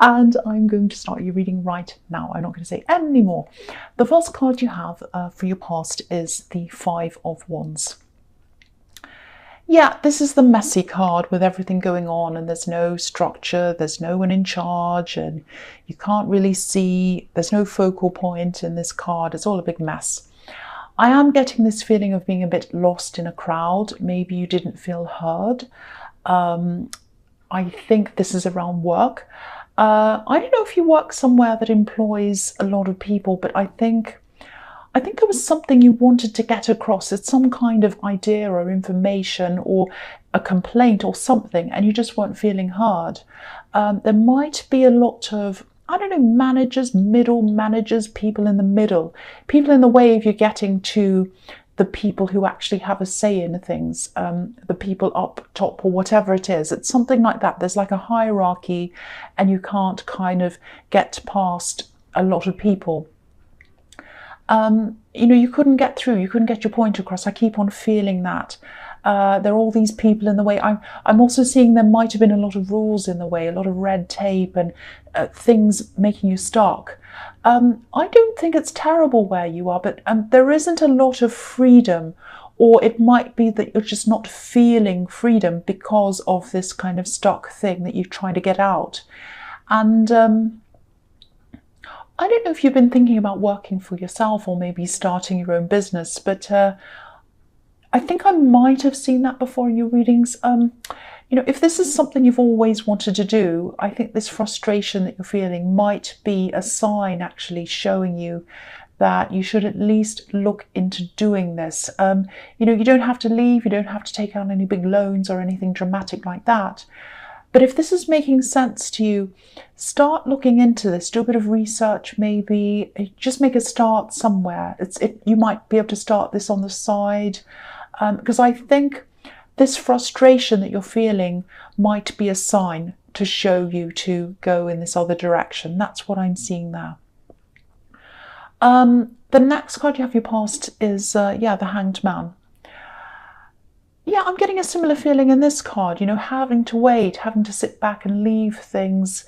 And I'm going to start your reading right now. I'm not going to say any more. The first card you have for your past is the Five of Wands. Yeah, this is the messy card with everything going on, and there's no structure, there's no one in charge, and you can't really see, there's no focal point in this card. It's all a big mess. I am getting this feeling of being a bit lost in a crowd. Maybe you didn't feel heard. I think this is around work. I don't know if you work somewhere that employs a lot of people, but I think there was something you wanted to get across. It's some kind of idea or information or a complaint or something, and you just weren't feeling heard. There might be a lot of, I don't know, managers, middle managers, people in the middle, people in the way of you getting to the people who actually have a say in things, the people up top or whatever it is. It's something like that. There's like a hierarchy and you can't kind of get past a lot of people. You know, you couldn't get through, you couldn't get your point across. I keep on feeling that. There are all these people in the way. I'm also seeing there might have been a lot of rules in the way, a lot of red tape and things making you stuck. I don't think it's terrible where you are, but there isn't a lot of freedom, or it might be that you're just not feeling freedom because of this kind of stuck thing that you're trying to get out. And I don't know if you've been thinking about working for yourself or maybe starting your own business, but I think I might have seen that before in your readings. You know, if this is something you've always wanted to do, I think this frustration that you're feeling might be a sign actually showing you that you should at least look into doing this. You know, you don't have to leave, you don't have to take out any big loans or anything dramatic like that. But if this is making sense to you, start looking into this, do a bit of research maybe, just make a start somewhere. You might be able to start this on the side, because I think this frustration that you're feeling might be a sign to show you to go in this other direction. That's what I'm seeing there. The next card you have for your past is, the Hanged Man. Yeah, I'm getting a similar feeling in this card, you know, having to wait, having to sit back and leave things,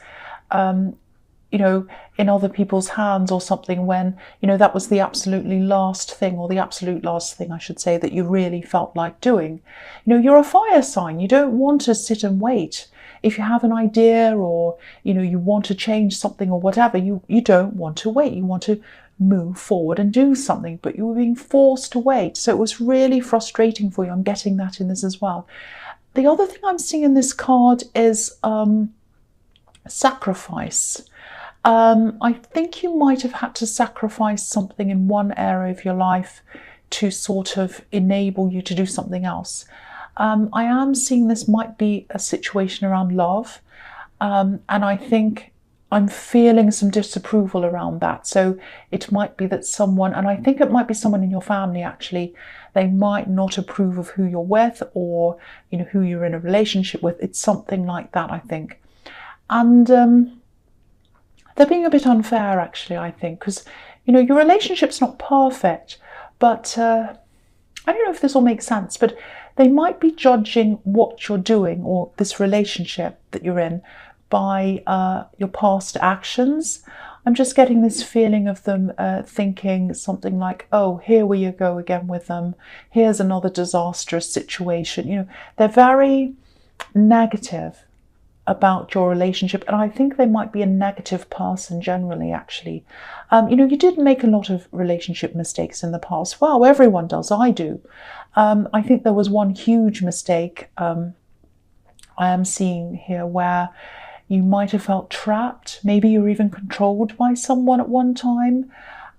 you know, in other people's hands or something when, you know, that was the absolutely last thing, or the absolute last thing, I should say, that you really felt like doing. You know, you're a fire sign. You don't want to sit and wait. If you have an idea or, you know, you want to change something or whatever, you don't want to wait. You want to move forward and do something, but you were being forced to wait. So it was really frustrating for you. I'm getting that in this as well. The other thing I'm seeing in this card is sacrifice. I think you might have had to sacrifice something in one area of your life to sort of enable you to do something else. I am seeing this might be a situation around love, and I think I'm feeling some disapproval around that. So it might be that someone, and I think it might be someone in your family actually, they might not approve of who you're with, or, you know, who you're in a relationship with. It's something like that, I think. And they're being a bit unfair actually, I think, because, you know, your relationship's not perfect, but I don't know if this will make sense, but they might be judging what you're doing or this relationship that you're in by your past actions. I'm just getting this feeling of them thinking something like, oh, here we go again with them. Here's another disastrous situation. You know, they're very negative about your relationship, and I think they might be a negative person generally, actually. You know, you did make a lot of relationship mistakes in the past. Well, everyone does. I do. I think there was one huge mistake I am seeing here where you might have felt trapped. Maybe you were even controlled by someone at one time,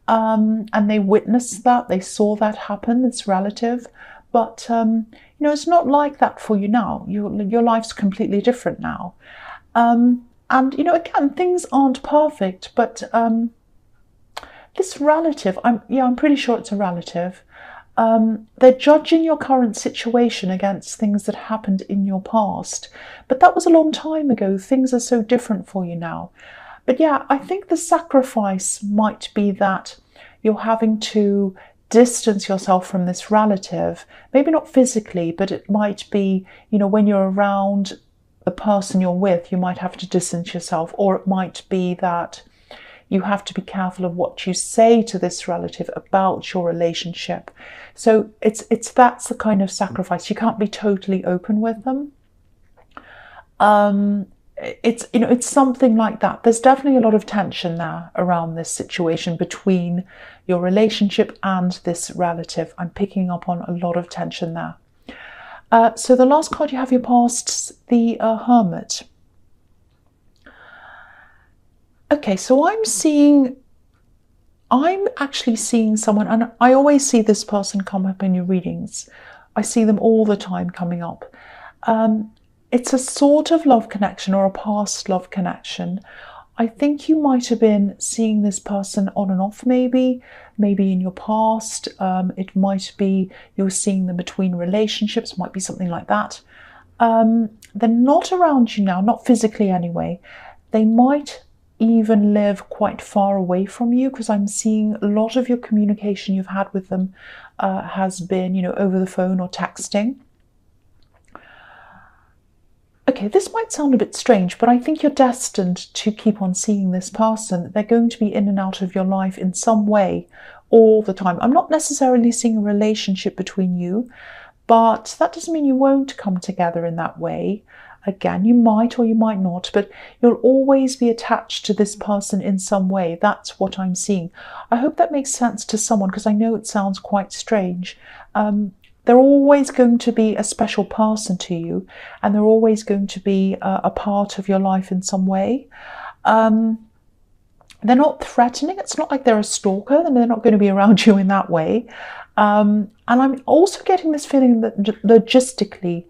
and they witnessed that. They saw that happen. It's relative. But, you know, it's not like that for you now. Your life's completely different now. And, you know, again, things aren't perfect, but this relative, I'm pretty sure it's a relative. They're judging your current situation against things that happened in your past. But that was a long time ago. Things are so different for you now. But yeah, I think the sacrifice might be that you're having to distance yourself from this relative, maybe not physically, but it might be, you know, when you're around the person you're with, you might have to distance yourself, or it might be that you have to be careful of what you say to this relative about your relationship. So that's the kind of sacrifice. You can't be totally open with them. It's something like that. There's definitely a lot of tension there around this situation between your relationship and this relative. I'm picking up on a lot of tension there. So the last card you have, your past, the Hermit. Okay, so I'm actually seeing someone, and I always see this person come up in your readings. I see them all the time coming up. It's a sort of love connection, or a past love connection. I think you might have been seeing this person on and off, maybe in your past. It might be you were seeing them between relationships, might be something like that. They're not around you now, not physically anyway. They might even live quite far away from you, because I'm seeing a lot of your communication you've had with them has been, over the phone or texting. Okay, this might sound a bit strange, but I think you're destined to keep on seeing this person. They're going to be in and out of your life in some way all the time. I'm not necessarily seeing a relationship between you, but that doesn't mean you won't come together in that way. Again, you might or you might not, but you'll always be attached to this person in some way. That's what I'm seeing. I hope that makes sense to someone, because I know it sounds quite strange. They're always going to be a special person to you, and they're always going to be a part of your life in some way. They're not threatening. It's not like they're a stalker, and they're not going to be around you in that way. And I'm also getting this feeling that logistically,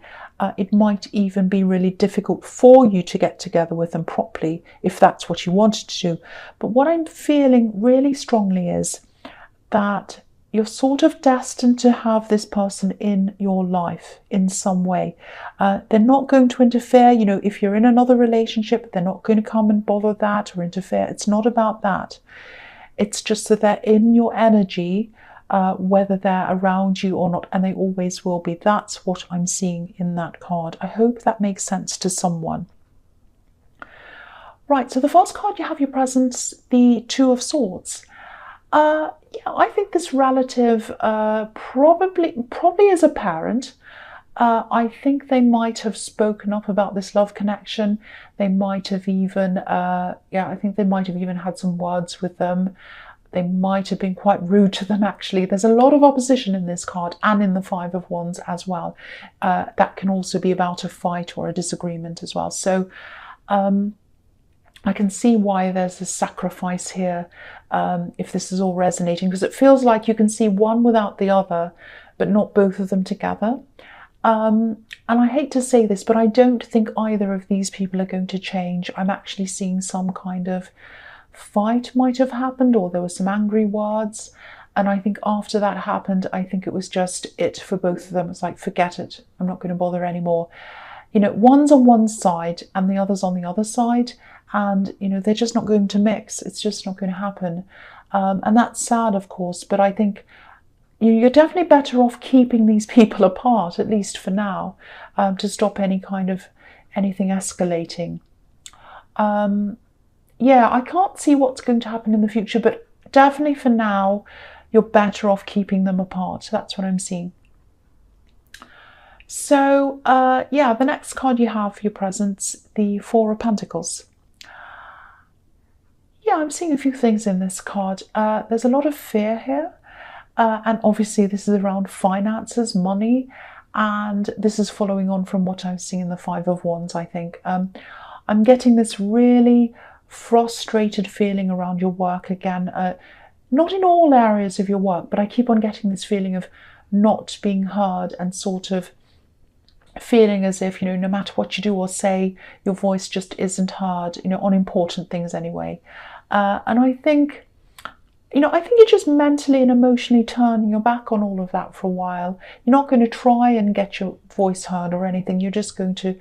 it might even be really difficult for you to get together with them properly, if that's what you wanted to do. But what I'm feeling really strongly is that you're sort of destined to have this person in your life in some way. They're not going to interfere. If you're in another relationship, they're not going to come and bother that or interfere. It's not about that. It's just that they're in your energy, whether they're around you or not, and they always will be. That's what I'm seeing in that card. I hope that makes sense to someone. Right, so the first card you have, your presence, the Two of Swords. Yeah, I think this relative probably is a parent. I think they might have spoken up about this love connection. They might have even, I think they might have even had some words with them. They might have been quite rude to them, actually. There's a lot of opposition in this card, and in the Five of Wands as well. That can also be about a fight or a disagreement as well. So I can see why there's a sacrifice here, if this is all resonating, because it feels like you can see one without the other, but not both of them together. And I hate to say this, but I don't think either of these people are going to change. I'm actually seeing some kind of fight might have happened, or there were some angry words. And I think after that happened, I think it was just it for both of them. It's like, forget it. I'm not going to bother anymore. One's on one side and the other's on the other side. And, they're just not going to mix. It's just not going to happen. And that's sad, of course. But I think you're definitely better off keeping these people apart, at least for now, to stop anything escalating. Yeah, I can't see what's going to happen in the future, but definitely for now, you're better off keeping them apart. That's what I'm seeing. So, yeah, the next card you have for your presence, the Four of Pentacles. Yeah, I'm seeing a few things in this card. There's a lot of fear here. And obviously this is around finances, money. And this is following on from what I'm seeing in the Five of Wands, I think. I'm getting this really frustrated feeling around your work again. Not in all areas of your work, but I keep on getting this feeling of not being heard, and sort of feeling as if, no matter what you do or say, your voice just isn't heard, on important things anyway. And I think, I think you're just mentally and emotionally turning your back on all of that for a while. You're not going to try and get your voice heard or anything. You're just going to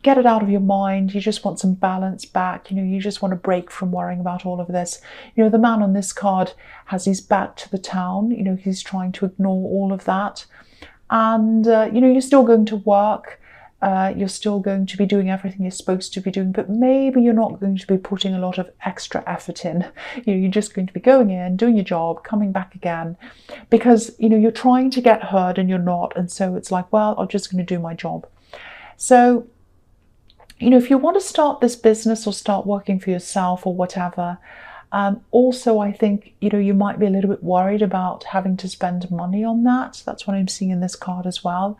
get it out of your mind. You just want some balance back. You just want to break from worrying about all of this. The man on this card has his back to the town. He's trying to ignore all of that. And, you're still going to work. You're still going to be doing everything you're supposed to be doing, but maybe you're not going to be putting a lot of extra effort in. You're just going to be going in, doing your job, coming back again, because you're trying to get heard and you're not, and so it's like, well, I'm just going to do my job. So if you want to start this business or start working for yourself or whatever, also I think you might be a little bit worried about having to spend money on that. That's what I'm seeing in this card as well.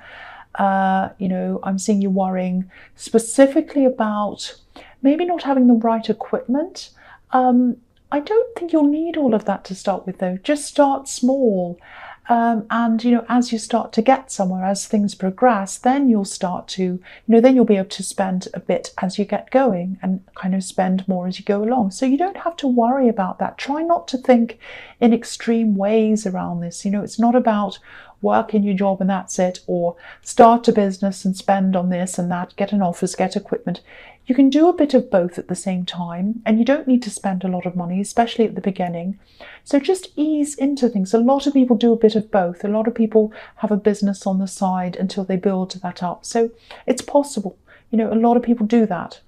I'm seeing you worrying specifically about maybe not having the right equipment. I don't think you'll need all of that to start with, though. Just start small. And as you start to get somewhere, as things progress, then you'll start to, then you'll be able to spend a bit as you get going and kind of spend more as you go along. So you don't have to worry about that. Try not to think in extreme ways around this. It's not about work in your job and that's it, or start a business and spend on this and that, get an office, get equipment. You can do a bit of both at the same time, and you don't need to spend a lot of money, especially at the beginning. So just ease into things. A lot of people do a bit of both. A lot of people have a business on the side until they build that up. So it's possible. A lot of people do that.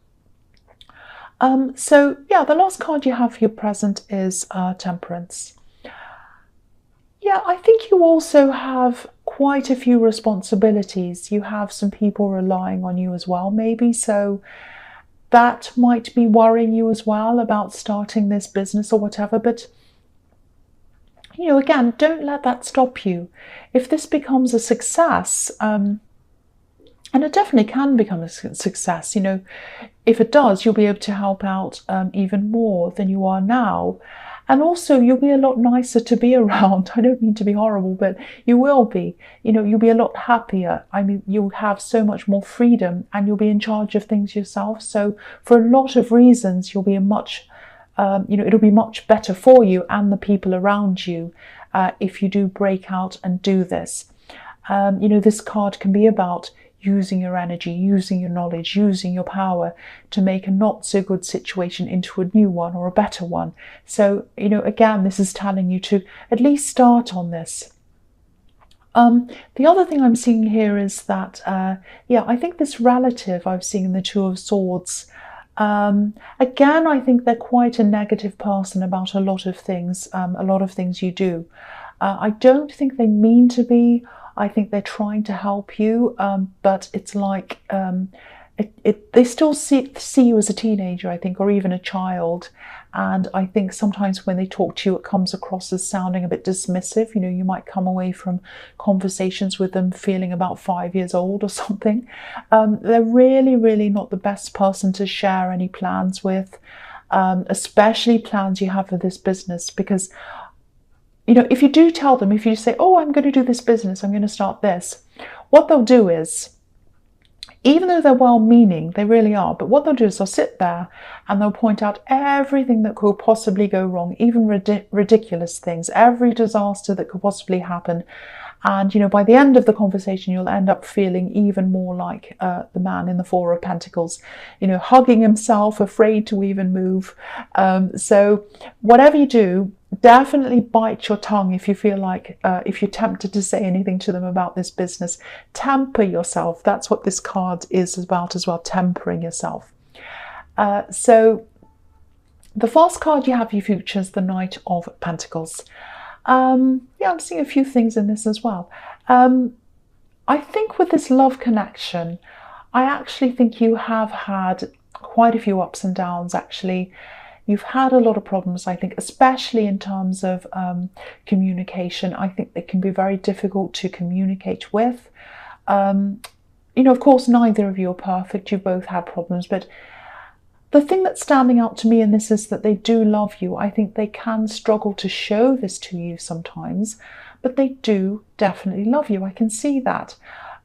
So yeah, the last card you have for your present is Temperance. Yeah, I think you also have quite a few responsibilities. You have some people relying on you as well, maybe. So that might be worrying you as well about starting this business or whatever. But, again, don't let that stop you. If this becomes a success, and it definitely can become a success, if it does, you'll be able to help out even more than you are now. And also, you'll be a lot nicer to be around. I don't mean to be horrible, but you will be. You'll be a lot happier. I mean, you'll have so much more freedom and you'll be in charge of things yourself. So for a lot of reasons, you'll be it'll be much better for you and the people around you if you do break out and do this. This card can be about using your energy, using your knowledge, using your power to make a not so good situation into a new one or a better one. So, again, this is telling you to at least start on this. The other thing I'm seeing here is that, I think this relative I've seen in the Two of Swords, again, I think they're quite a negative person about a lot of things you do. I don't think they mean to be. I think they're trying to help you, but it's like they still see you as a teenager, I think, or even a child. And I think sometimes when they talk to you, it comes across as sounding a bit dismissive. You might come away from conversations with them feeling about 5 years old or something. They're really, really not the best person to share any plans with, especially plans you have for this business, because if you do tell them, if you say, oh, I'm going to do this business, I'm going to start this, what they'll do is, even though they're well-meaning, they really are, but what they'll do is they'll sit there and they'll point out everything that could possibly go wrong, even ridiculous things, every disaster that could possibly happen. And, by the end of the conversation, you'll end up feeling even more like the man in the Four of Pentacles, hugging himself, afraid to even move. So whatever you do, definitely bite your tongue if you feel like, if you're tempted to say anything to them about this business. Temper yourself. That's what this card is about as well, tempering yourself. So the first card you have for your future is the Knight of Pentacles. I'm seeing a few things in this as well. I think with this love connection, I actually think you have had quite a few ups and downs, actually. You've had a lot of problems, I think, especially in terms of communication. I think they can be very difficult to communicate with. Of course, neither of you are perfect. You've both had problems, but the thing that's standing out to me in this is that they do love you. I think they can struggle to show this to you sometimes, but they do definitely love you. I can see that.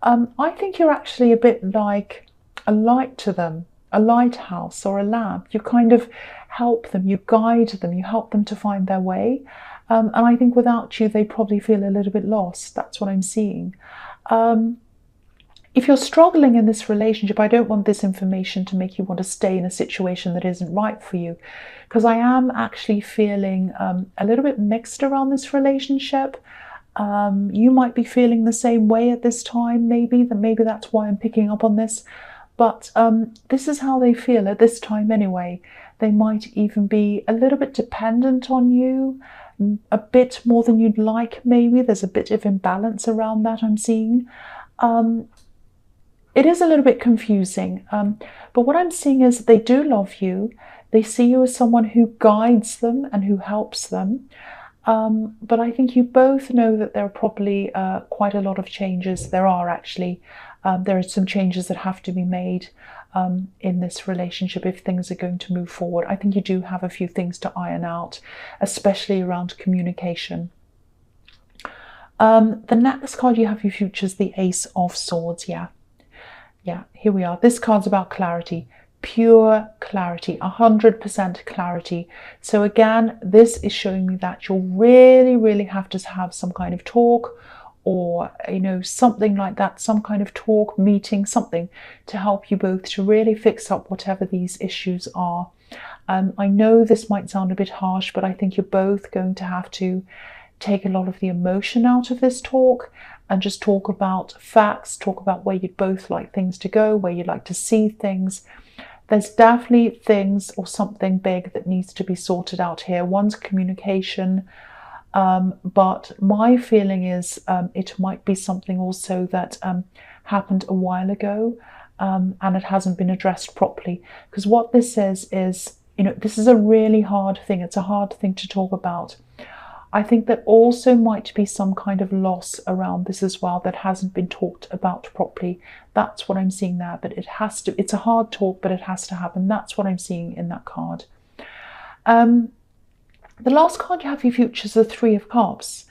I think you're actually a bit like a light to them, a lighthouse or a lamp. You kind of help them, you guide them, you help them to find their way. And I think without you, they probably feel a little bit lost. That's what I'm seeing. If you're struggling in this relationship, I don't want this information to make you want to stay in a situation that isn't right for you, because I am actually feeling a little bit mixed around this relationship. You might be feeling the same way at this time, maybe that's why I'm picking up on this. But this is how they feel at this time anyway. They might even be a little bit dependent on you, a bit more than you'd like maybe. There's a bit of imbalance around that I'm seeing. It is a little bit confusing, but what I'm seeing is they do love you. They see you as someone who guides them and who helps them. But I think you both know that there are probably quite a lot of changes. There are actually. There are some changes that have to be made in this relationship if things are going to move forward. I think you do have a few things to iron out, especially around communication. The next card you have for your future is the Ace of Swords. Yeah, here we are. This card's about clarity, pure clarity, 100% clarity. So again, this is showing me that you'll really have to have some kind of talk, or something like that, some kind of talk, meeting, something to help you both to really fix up whatever these issues are. I know this might sound a bit harsh, but I think you're both going to have to take a lot of the emotion out of this talk and just talk about facts, talk about where you'd both like things to go, where you'd like to see things. There's definitely things or something big that needs to be sorted out here. One's communication, but my feeling is it might be something also that happened a while ago, and it hasn't been addressed properly. Because what this says is, this is a really hard thing. It's a hard thing to talk about. I think that also might be some kind of loss around this as well that hasn't been talked about properly. That's what I'm seeing there, but it's a hard talk, but it has to happen. That's what I'm seeing in that card. The last card you have for your future is the Three of Cups.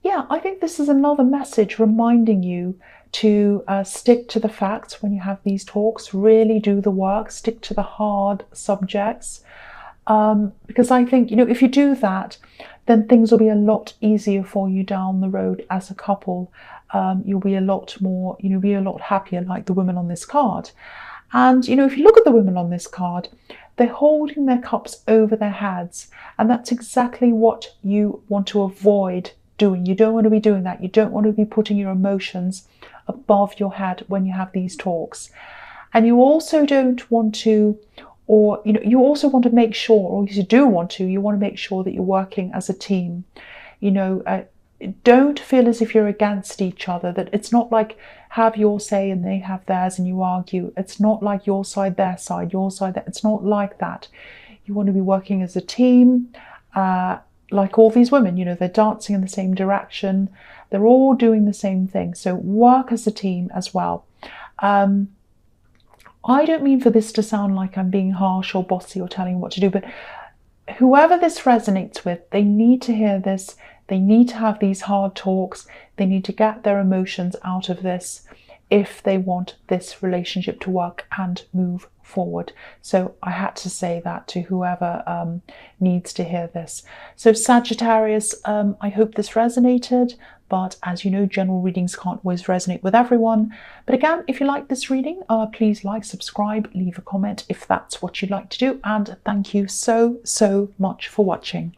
Yeah, I think this is another message reminding you to stick to the facts when you have these talks, really do the work, stick to the hard subjects. Because I think, if you do that, then things will be a lot easier for you down the road as a couple. You'll be a lot more, be a lot happier, like the women on this card. And, if you look at the women on this card, they're holding their cups over their heads. And that's exactly what you want to avoid doing. You don't want to be doing that. You don't want to be putting your emotions above your head when you have these talks. And you also don't want to, or you also want to make sure, or you do want to, you want to make sure that you're working as a team. Don't feel as if you're against each other, that it's not like have your say and they have theirs and you argue. It's not like your side, their side, your side, that. It's not like that. You want to be working as a team, like all these women, they're dancing in the same direction. They're all doing the same thing. So work as a team as well. I don't mean for this to sound like I'm being harsh or bossy or telling you what to do, but whoever this resonates with, they need to hear this. They need to have these hard talks. They need to get their emotions out of this if they want this relationship to work and move forward. So I had to say that to whoever needs to hear this. So Sagittarius, I hope this resonated. But as you know, general readings can't always resonate with everyone. But again, if you like this reading, please like, subscribe, leave a comment if that's what you'd like to do. And thank you so much for watching.